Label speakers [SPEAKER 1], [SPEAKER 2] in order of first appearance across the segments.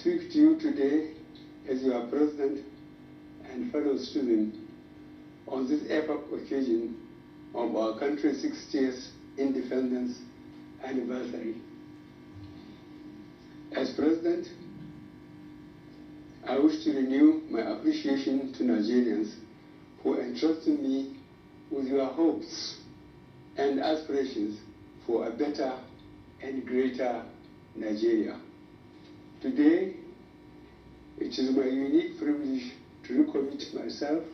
[SPEAKER 1] speak to you today as your president and fellow student on this epoch occasion of our country's 60th independence anniversary. As president, I wish to renew my appreciation to Nigerians for entrusting me with your hopes and aspirations for a better and greater Nigeria. Today, it is my unique privilege to recommit myself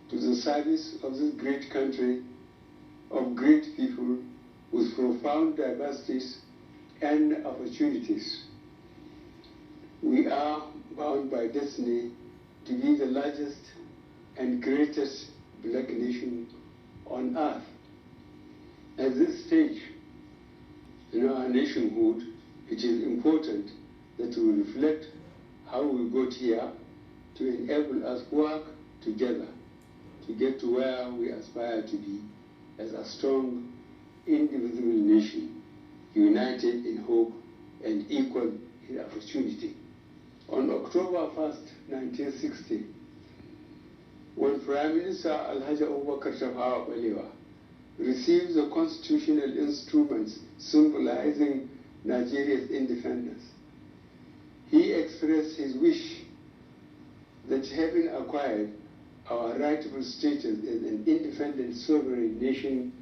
[SPEAKER 1] to the service of this great country of great people with profound diversities and opportunities. We are bound by destiny to be the largest and greatest black nation on earth. At this stage in our nationhood, it is important that we reflect how we got here to enable us work together to get to where we aspire to be as a strong, indivisible nation, united in hope and equal in opportunity. On October 1st, 1960, when Prime Minister Alhaji Abubakar Tafawa Balewa received the constitutional instruments symbolizing Nigeria's independence, he expressed his wish that having acquired our rightful status as an independent sovereign nation,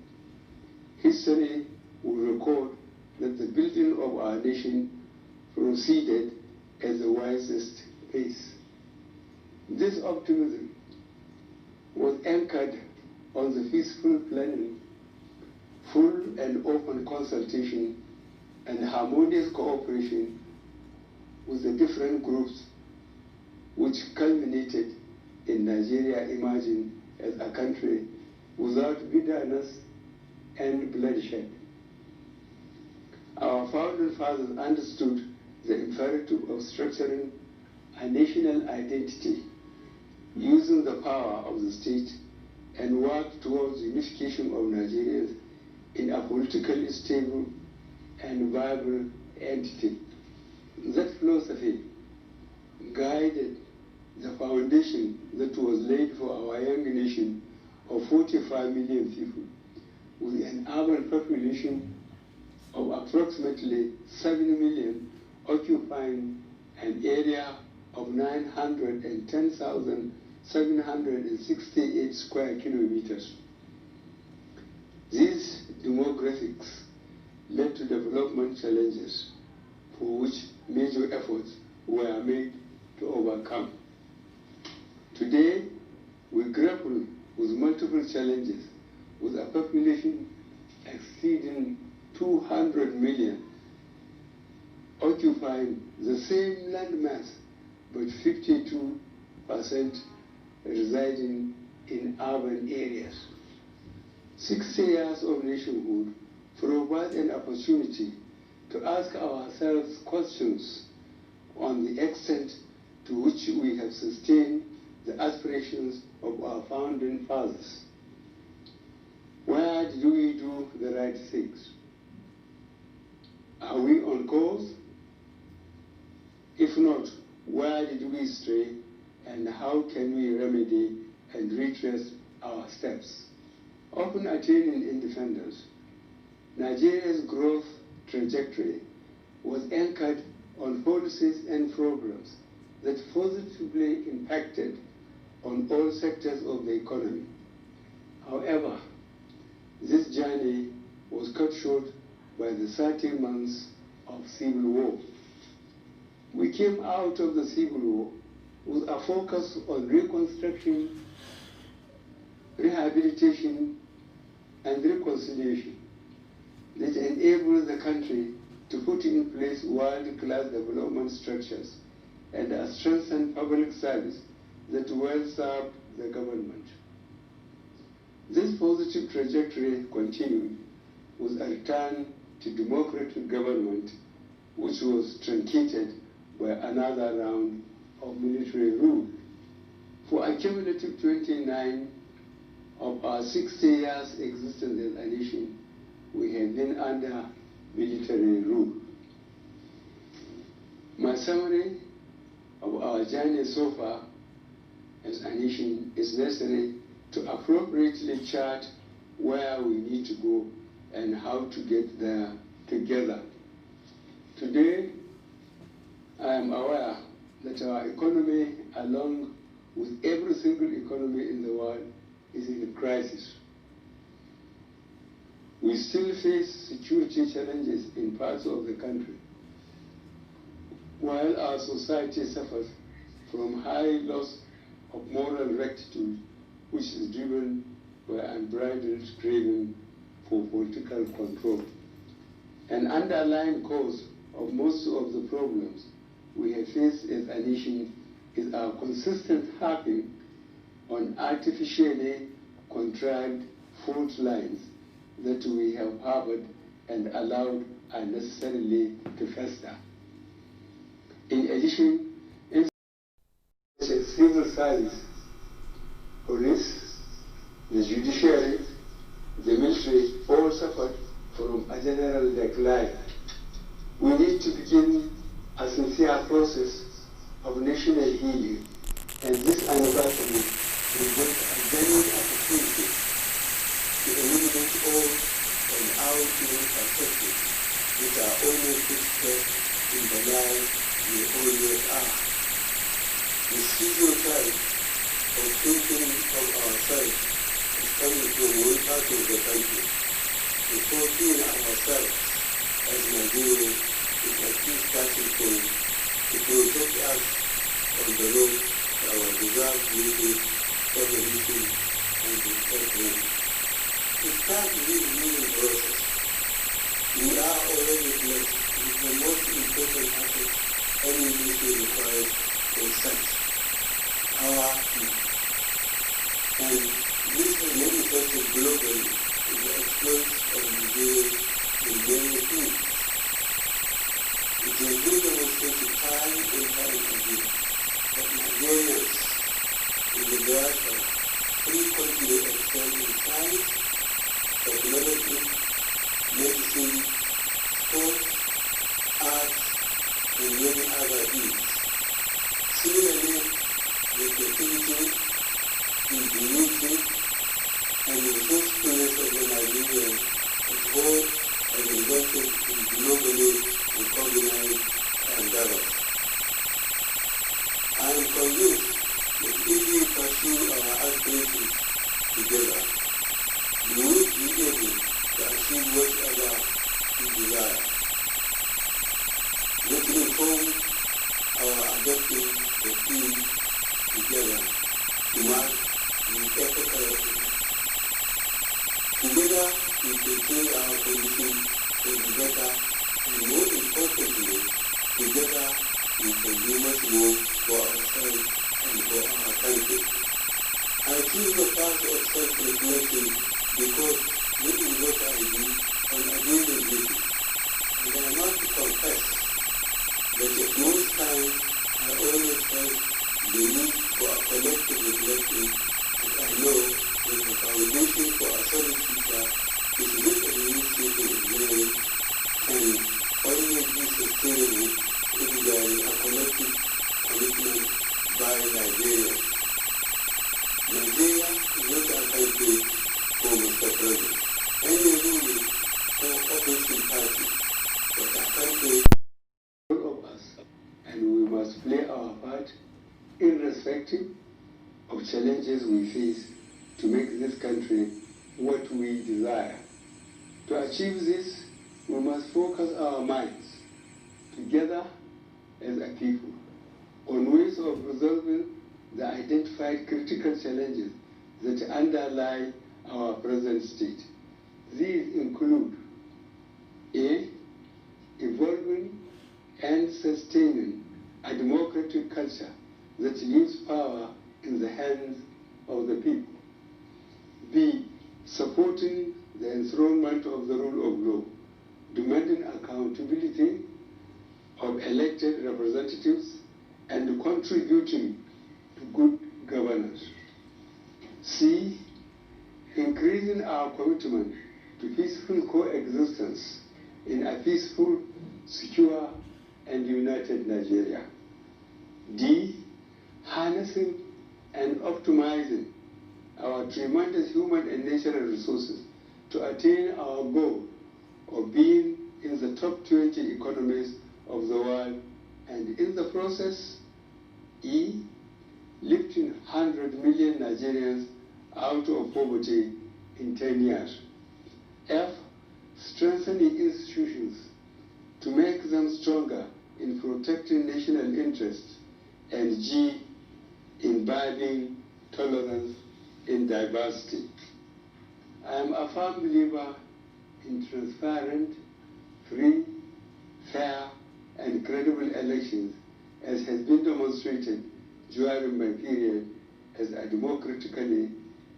[SPEAKER 1] history will record that the building of our nation proceeded at the wisest pace. This optimism was anchored on the peaceful planning, full and open consultation, and harmonious cooperation with the different groups, which culminated in Nigeria emerging as a country without bitterness and bloodshed. Our founding fathers understood the imperative of structuring a national identity using the power of the state and worked towards the unification of Nigerians in a politically stable and viable entity. That philosophy guided the foundation that was laid for our young nation of 45 million people, with an urban population of approximately 7 million, occupying an area of 910,768 square kilometers. These demographics led to development challenges for which major efforts were made to overcome. Today, we grapple with multiple challenges with a population exceeding 200 million, occupying the same landmass, but 52% residing in urban areas. 60 years of nationhood provide an opportunity to ask ourselves questions on the extent to which we have sustained the aspirations of our founding fathers. Where did we do the right things? Are we on course? If not, where did we stray, and how can we remedy and retrace our steps? Upon attaining independence, Nigeria's growth trajectory was anchored on policies and programs that positively impacted on all sectors of the economy. However, this journey was cut short by the 13 months of civil war. We came out of the civil war with a focus on reconstruction, rehabilitation, and reconciliation that enables the country to put in place world-class development structures and a strengthened public service that will serve the government. This positive trajectory continued with a return to democratic government, which was truncated by another round of military rule. For a cumulative 29 of our 60 years existence as a nation, we have been under military rule. My summary of our journey so far as a nation is necessary to appropriately chart where we need to go and how to get there together. Today, I am aware that our economy, along with every single economy in the world, is in a crisis. We still face security challenges in parts of the country, while our society suffers from high loss of moral rectitude, which is driven by unbridled craving for political control. An underlying cause of most of the problems we have faced as a nation is our consistent harping on artificially contrived fault lines that we have harbored and allowed unnecessarily to fester. In addition, civil service, police, the judiciary, the military all suffered from a general decline. We need to begin a sincere process of national healing, and this anniversary presents a genuine opportunity to eliminate all and out affected with our only footstep in the life we always are. The stereotype of thinking of ourselves as coming from one part of the country, before seeing ourselves as Nigerians is a key starting point to protect us on the road to our deserved unity, evolution, and development. To start this healing process, we are already blessed with the most important asset any nation requires for such, our people. And this has manifested globally in the exploits of Nigerians in many fields. It has been demonstrated time and time again that Nigerians in the diaspora frequently excel in science, technology, medicine, sports, arts, and many other fields. Similarly, the creativity, ingenuity, and resourcefulness of the Nigerians at home has resulted in globally recognized endeavors. I am convinced that if we pursue our aspirations together, we will be able to achieve whatever we desire. Let me inform our adopting the theme together to mark the epoch of together we fulfill our condition for the better, and more importantly, together we can do much more for ourselves and for our country. I choose the path of self-reflection because this is what I do on a daily basis, and I must confess that at most times I always felt the need for a collective reflection, as I know that the foundation for a solid future is with an initiative in mind can only be sustainable if there is a collective commitment by Nigerians. Nigeria is not a country for Mr. President, any ruling or opposition party, but a country of us, and we must play our part irrespective of challenges we face to make this country what we desire. To achieve this, we must focus our minds together as a people on ways of resolving the identified critical challenges that underlie our present state. These include A. Evolving and sustaining a democratic culture that leaves power in the hands of the people. B. Supporting the enthronement of the rule of law, demanding accountability of elected representatives, and contributing to good governance. C. Increasing our commitment to peaceful coexistence in a peaceful, secure, and united Nigeria. D, harnessing and optimizing our tremendous human and natural resources to attain our goal of being in the top 20 economies of the world, and in the process, E, lifting 100 million Nigerians out of poverty in 10 years. F, strengthening institutions to make them stronger in protecting national interests. And G, imbibing tolerance in diversity. I am a firm believer in transparent, free, fair, and credible elections, as has been demonstrated during my period as a democratically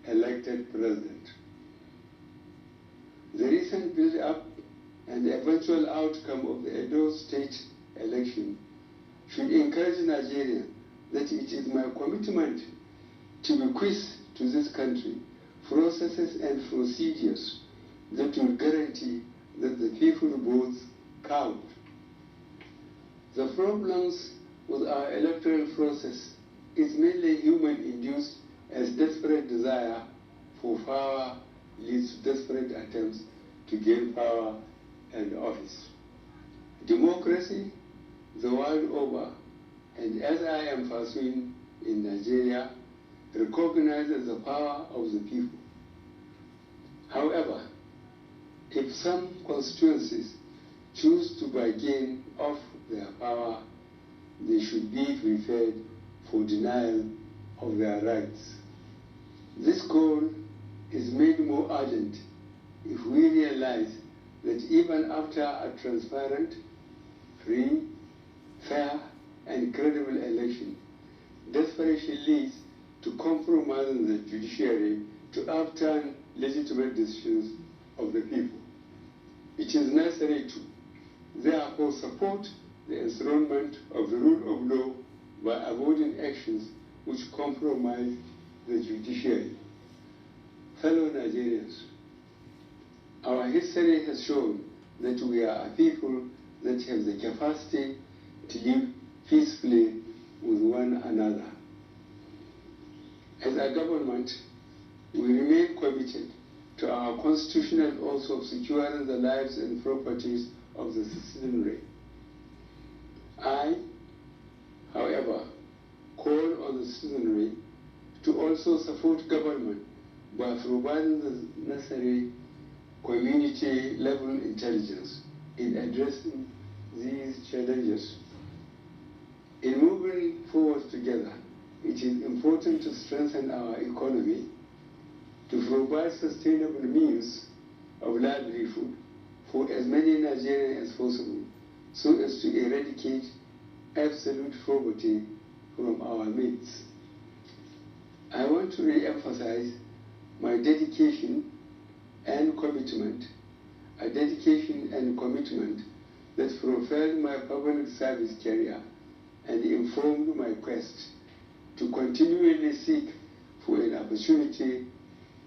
[SPEAKER 1] elected president. The recent build-up and the eventual outcome of the Edo State election should encourage Nigeria that it is my commitment to bequeath to this country processes and procedures that will guarantee that the people's votes count. The problems with our electoral process is mainly human-induced, as desperate desire for power leads to desperate attempts to gain power and office. Democracy, the world over, and as I am pursuing in Nigeria, recognizes the power of the people. However, if some constituencies choose to bargain off their power, they should be prepared for denial of their rights. This goal is made more urgent if we realize that even after a transparent, free, fair, and credible election, desperation leads to compromising the judiciary to overturn legitimate decisions of the people. It is necessary to, therefore, support the enthronement of the rule of law by avoiding actions which compromise the judiciary. Fellow Nigerians, our history has shown that we are a people that have the capacity to live peacefully with one another. As a government, we remain committed to our constitutional oath of securing the lives and properties of the citizenry. I, however, call on the citizenry to also support government by providing the necessary community-level intelligence in addressing these challenges. In moving forward together, it is important to strengthen our economy, to provide sustainable means of livelihood for as many Nigerians as possible, so as to eradicate absolute poverty from our midst. I want to re-emphasize my dedication and commitment, a dedication and commitment that propelled my public service career and informed my quest to continually seek for an opportunity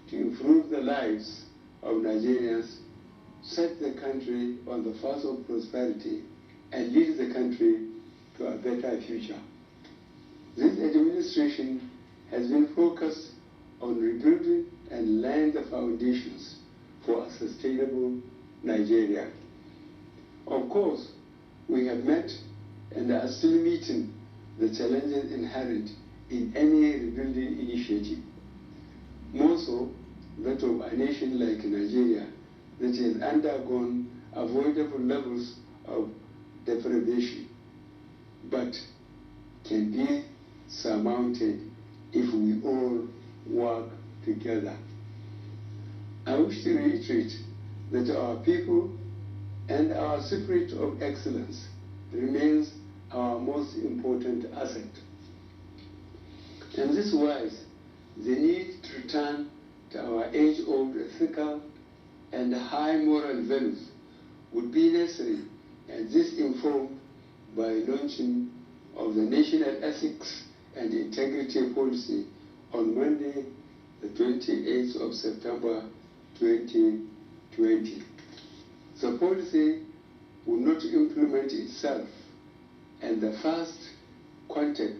[SPEAKER 1] to improve the lives of Nigerians, set the country on the path of prosperity, and lead the country to a better future. This administration has been focused on rebuilding and laying the foundations for a sustainable Nigeria. Of course, we have met and are still meeting the challenges inherent in any rebuilding initiative, more so that of a nation like Nigeria that has undergone avoidable levels of deprivation, but can be surmounted if we all work together. I wish to reiterate that our people and our spirit of excellence remains our most important asset. In this wise, the need to return to our age-old ethical and high moral values would be necessary, and this informed by launching of the National Ethics and Integrity Policy on Monday, the 28th of September 2020. The policy will not implement itself and the first contact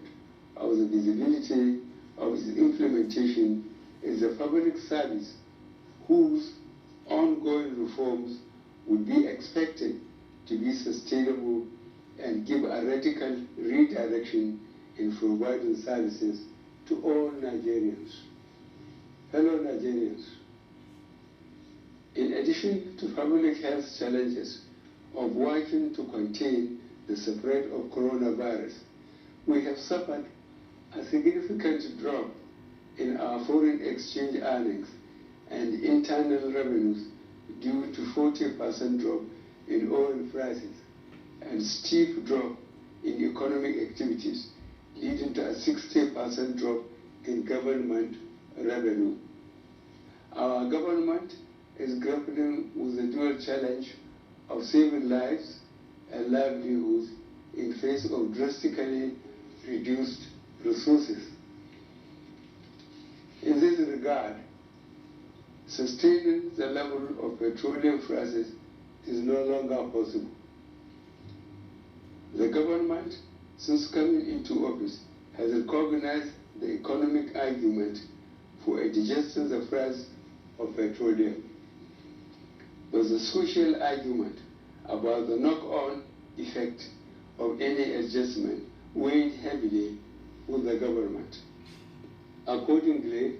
[SPEAKER 1] of the visibility of its implementation is the public service, whose ongoing reforms would be expected to be sustainable and give a radical redirection in providing services to all Nigerians. Fellow Nigerians, in addition to public health challenges of working to contain the spread of coronavirus, we have suffered a significant drop in our foreign exchange earnings and internal revenues due to 40% drop in oil prices and steep drop in economic activities, leading to a 60% drop in government revenue. Our government is grappling with the dual challenge of saving lives and livelihoods in face of drastically reduced resources. In this regard, sustaining the level of petroleum prices is no longer possible. The government, since coming into office, has recognized the economic argument for adjusting the price of petroleum. But the social argument about the knock-on effect of any adjustment weighed heavily with the government. Accordingly,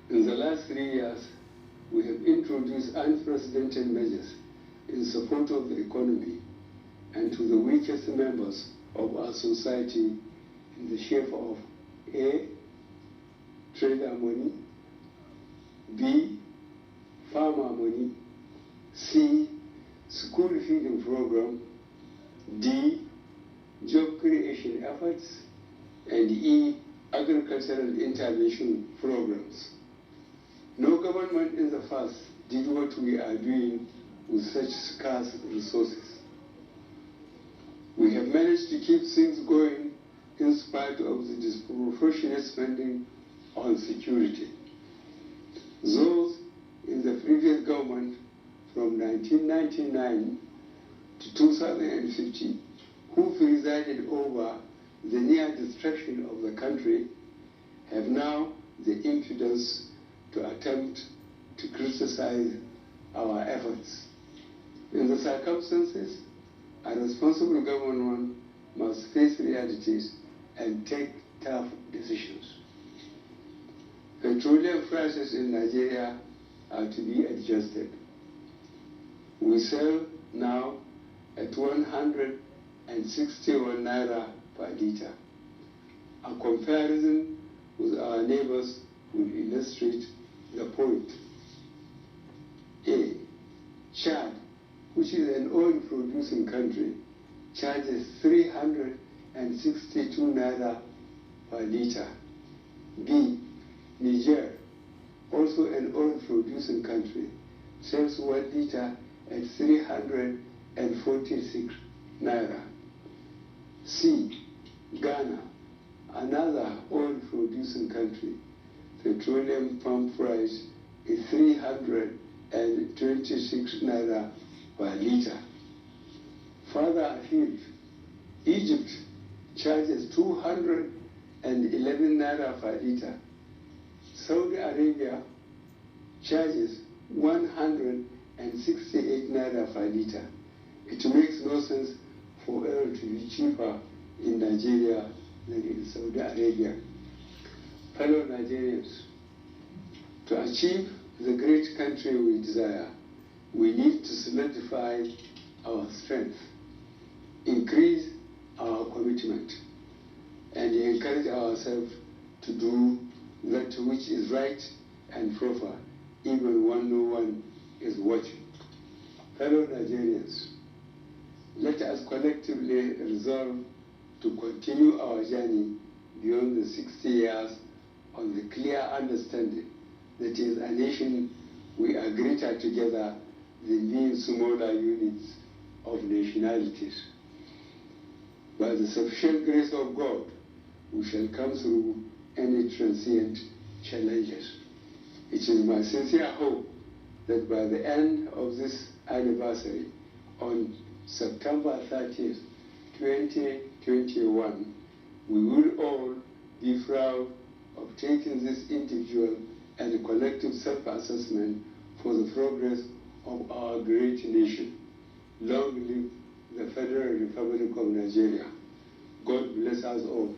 [SPEAKER 1] in the last 3 years, we have introduced unprecedented measures in support of the economy and to the weakest members of our society in the shape of A, trader money, B, farmer money, C, school feeding program, D, job creation efforts, and E, agricultural intervention programs. No government in the past did what we are doing with such scarce resources. We have managed to keep things going in spite of the disproportionate spending on security. Those in the previous government from 1999 to 2050 who presided over the near destruction of the country have now the impudence to attempt to criticize our efforts. In the circumstances, a responsible government must face realities and take tough decisions. Petroleum prices in Nigeria are to be adjusted. We sell now at 161 naira per liter. A comparison with our neighbors will illustrate the point. A. Chad, which is an oil-producing country, charges 362 naira per liter. B. Niger, also an oil-producing country, sells 1 liter at 346 naira. C. Ghana, another oil-producing country, petroleum pump price is 326 naira per liter. Further afield, Egypt charges 211 naira per liter. Saudi Arabia charges 168 naira per liter. It makes no sense for oil to be cheaper in Nigeria than in Saudi Arabia. Fellow Nigerians, to achieve the great country we desire, we need to solidify our strength, increase our commitment, and encourage ourselves to do that which is right and proper, even when no one is watching. Fellow Nigerians, let us collectively resolve to continue our journey beyond the 60 years on the clear understanding that as a nation we are greater together than being smaller units of nationalities. By the sufficient grace of God, we shall come through any transient challenges. It is my sincere hope that by the end of this anniversary, on September 30th, 2021, we will all be proud of taking this individual and collective self-assessment for the progress of our great nation. Long live the Federal Republic of Nigeria. God bless us all.